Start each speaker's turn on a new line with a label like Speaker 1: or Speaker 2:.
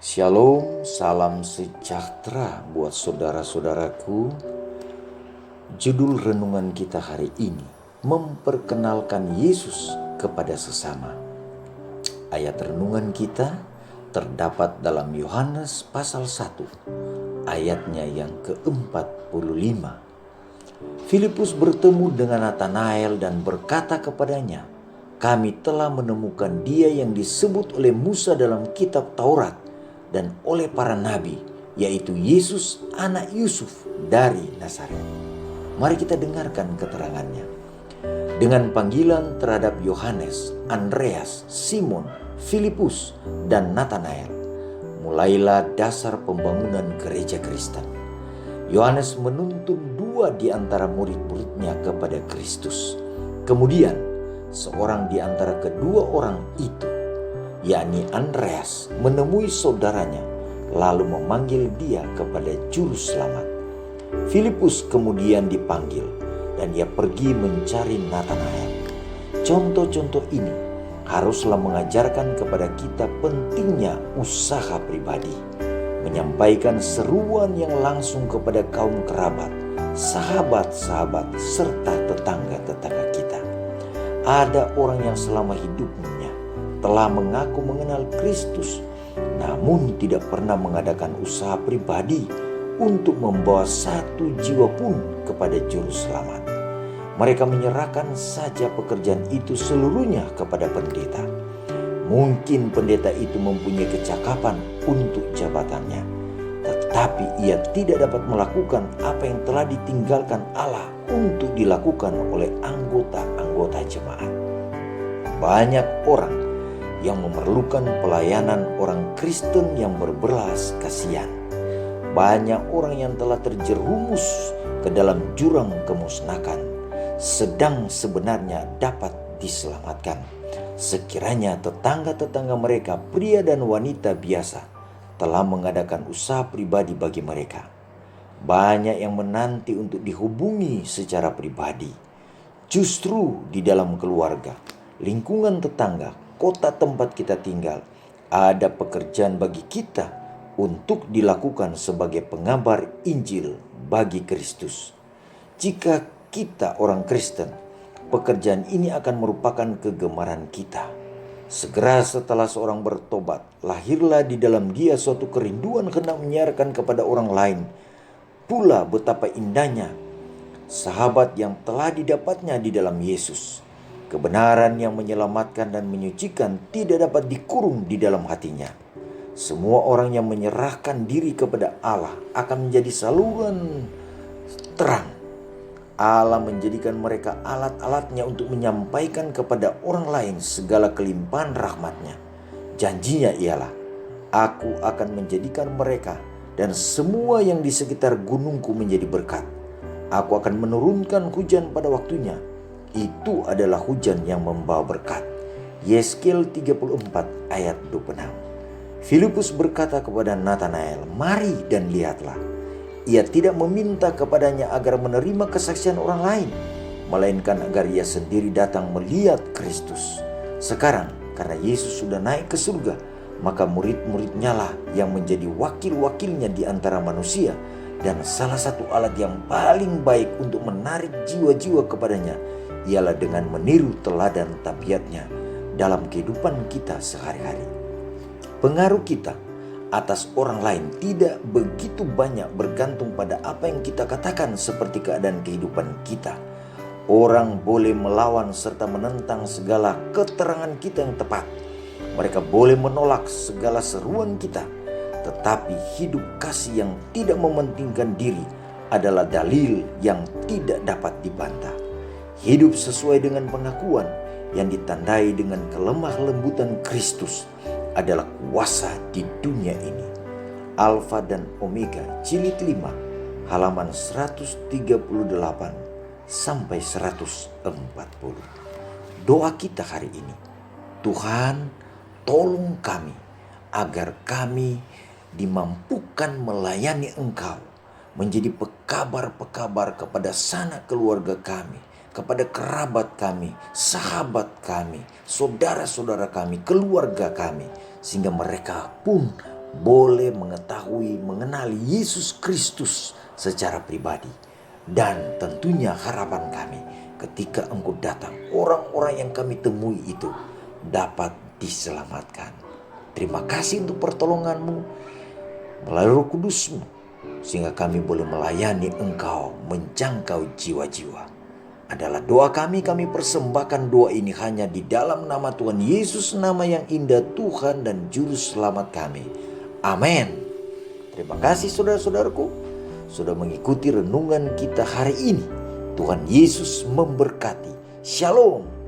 Speaker 1: Shalom, salam sejahtera buat saudara-saudaraku. Judul renungan kita hari ini, memperkenalkan Yesus kepada sesama. Ayat renungan kita terdapat dalam Yohanes pasal 1, ayatnya yang ke-45. Filipus bertemu dengan Natanael dan berkata kepadanya, "Kami telah menemukan Dia yang disebut oleh Musa dalam kitab Taurat dan oleh para nabi, yaitu Yesus anak Yusuf dari Nazaret." Mari kita dengarkan keterangannya. Dengan panggilan terhadap Yohanes, Andreas, Simon, Filipus, dan Natanael, mulailah dasar pembangunan gereja Kristen. Yohanes menuntun dua di antara murid-muridnya kepada Kristus. Kemudian, seorang di antara kedua orang itu, yakni Andreas, menemui saudaranya lalu memanggil dia kepada juru selamat. Filipus kemudian dipanggil dan ia pergi mencari Natanael. Contoh-contoh ini haruslah mengajarkan kepada kita pentingnya usaha pribadi, menyampaikan seruan yang langsung kepada kaum kerabat, sahabat-sahabat, serta tetangga-tetangga kita. Ada orang yang selama hidupnya telah mengaku mengenal Kristus, namun tidak pernah mengadakan usaha pribadi untuk membawa satu jiwa pun kepada Juru Selamat. Mereka menyerahkan saja pekerjaan itu seluruhnya kepada pendeta. Mungkin pendeta itu mempunyai kecakapan untuk jabatannya, tetapi ia tidak dapat melakukan apa yang telah ditinggalkan Allah untuk dilakukan oleh anggota-anggota jemaat. Banyak orang yang memerlukan pelayanan orang Kristen yang berbelas kasihan. Banyak orang yang telah terjerumus ke dalam jurang kemusnahan, sedang sebenarnya dapat diselamatkan. Sekiranya tetangga-tetangga mereka, pria dan wanita biasa, telah mengadakan usaha pribadi bagi mereka. Banyak yang menanti untuk dihubungi secara pribadi. Justru di dalam keluarga, lingkungan tetangga, kota tempat kita tinggal, ada pekerjaan bagi kita untuk dilakukan sebagai pengabar Injil bagi Kristus. Jika kita orang Kristen, pekerjaan ini akan merupakan kegemaran kita. Segera setelah seorang bertobat, lahirlah di dalam dia suatu kerinduan hendak menyiarkan kepada orang lain pula betapa indahnya sahabat yang telah didapatnya di dalam Yesus. Kebenaran yang menyelamatkan dan menyucikan tidak dapat dikurung di dalam hatinya. Semua orang yang menyerahkan diri kepada Allah akan menjadi saluran terang. Allah menjadikan mereka alat-alatnya untuk menyampaikan kepada orang lain segala kelimpahan rahmat-Nya. Janjinya ialah, "Aku akan menjadikan mereka dan semua yang di sekitar gunungku menjadi berkat. Aku akan menurunkan hujan pada waktunya. Itu adalah hujan yang membawa berkat." Yeskel 34 ayat 26. Filipus berkata kepada Natanael, "Mari dan lihatlah." Ia tidak meminta kepadanya agar menerima kesaksian orang lain, melainkan agar ia sendiri datang melihat Kristus. Sekarang karena Yesus sudah naik ke surga, maka murid-muridnya lah yang menjadi wakil-wakilnya di antara manusia. Dan salah satu alat yang paling baik untuk menarik jiwa-jiwa kepadanya ialah dengan meniru teladan tabiatnya dalam kehidupan kita sehari-hari. Pengaruh kita atas orang lain tidak begitu banyak bergantung pada apa yang kita katakan seperti keadaan kehidupan kita. Orang boleh melawan serta menentang segala keterangan kita yang tepat. Mereka boleh menolak segala seruan kita, tetapi hidup kasih yang tidak mementingkan diri adalah dalil yang tidak dapat dibantah. Hidup sesuai dengan pengakuan yang ditandai dengan kelemah lembutan Kristus adalah kuasa di dunia ini. Alfa dan Omega, jilid 5, halaman 138 sampai 140. Doa kita hari ini, Tuhan, tolong kami agar kami dimampukan melayani Engkau, menjadi pekabar-pekabar kepada sanak keluarga kami, kepada kerabat kami, sahabat kami, saudara-saudara kami, keluarga kami, sehingga mereka pun boleh mengetahui, mengenali Yesus Kristus secara pribadi. Dan tentunya harapan kami ketika Engkau datang, orang-orang yang kami temui itu dapat diselamatkan. Terima kasih untuk pertolongan-Mu melalui Roh Kudus-Mu, sehingga kami boleh melayani Engkau, menjangkau jiwa-jiwa. Adalah doa kami persembahkan doa ini hanya di dalam nama Tuhan Yesus, nama yang indah, Tuhan dan Juru Selamat kami. Amin. Terima kasih saudara-saudaraku sudah mengikuti renungan kita hari ini. Tuhan Yesus memberkati. Shalom.